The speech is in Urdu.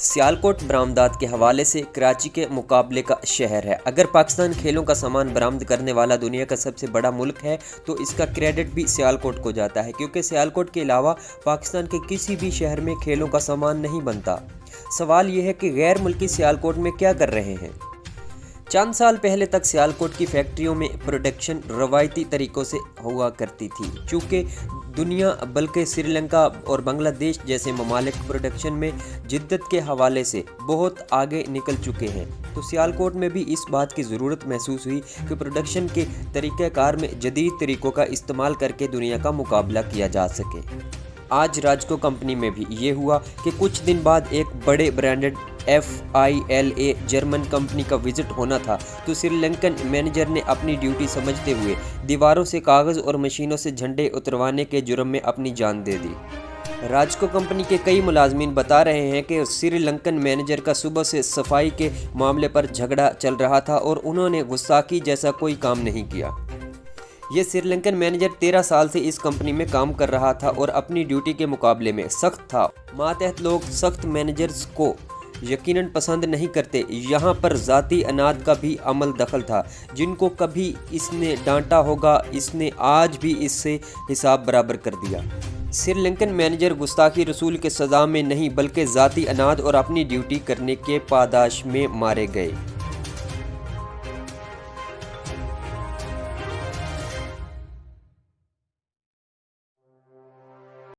سیالکوٹ برآمدات کے حوالے سے کراچی کے مقابلے کا شہر ہے۔ اگر پاکستان کھیلوں کا سامان برآمد کرنے والا دنیا کا سب سے بڑا ملک ہے تو اس کا کریڈٹ بھی سیالکوٹ کو جاتا ہے، کیونکہ سیالکوٹ کے علاوہ پاکستان کے کسی بھی شہر میں کھیلوں کا سامان نہیں بنتا۔ سوال یہ ہے کہ غیر ملکی سیالکوٹ میں کیا کر رہے ہیں؟ چند سال پہلے تک سیالکوٹ کی فیکٹریوں میں پروڈکشن روایتی طریقوں سے ہوا کرتی تھی، چونکہ دنیا بلکہ سری لنکا اور بنگلہ دیش جیسے ممالک پروڈکشن میں جدت کے حوالے سے بہت آگے نکل چکے ہیں، تو سیالکوٹ میں بھی اس بات کی ضرورت محسوس ہوئی کہ پروڈکشن کے طریقہ کار میں جدید طریقوں کا استعمال کر کے دنیا کا مقابلہ کیا جا سکے۔ آج راجکو کمپنی میں بھی یہ ہوا کہ کچھ دن بعد ایک بڑے برانڈڈ FILA جرمن کمپنی کا وزٹ ہونا تھا، تو سری لنکن مینیجر نے اپنی ڈیوٹی سمجھتے ہوئے دیواروں سے کاغذ اور مشینوں سے جھنڈے اتروانے کے جرم میں اپنی جان دے دی۔ راجکو کمپنی کے کئی ملازمین بتا رہے ہیں کہ سری لنکن مینیجر کا صبح سے صفائی کے معاملے پر جھگڑا چل رہا تھا اور انہوں نے گستاخی جیسا کوئی کام نہیں کیا۔ یہ سری لنکن مینیجر 13 سال سے اس کمپنی میں کام کر رہا تھا اور اپنی ڈیوٹی کے مقابلے میں سخت تھا۔ ماتحت لوگ سخت مینیجرز کو یقیناً پسند نہیں کرتے۔ یہاں پر ذاتی اناد کا بھی عمل دخل تھا۔ جن کو کبھی اس نے ڈانٹا ہوگا، اس نے آج بھی اس سے حساب برابر کر دیا۔ سری لنکن مینیجر گستاخی رسول کے سزا میں نہیں بلکہ ذاتی اناد اور اپنی ڈیوٹی کرنے کے پاداش میں مارے گئے۔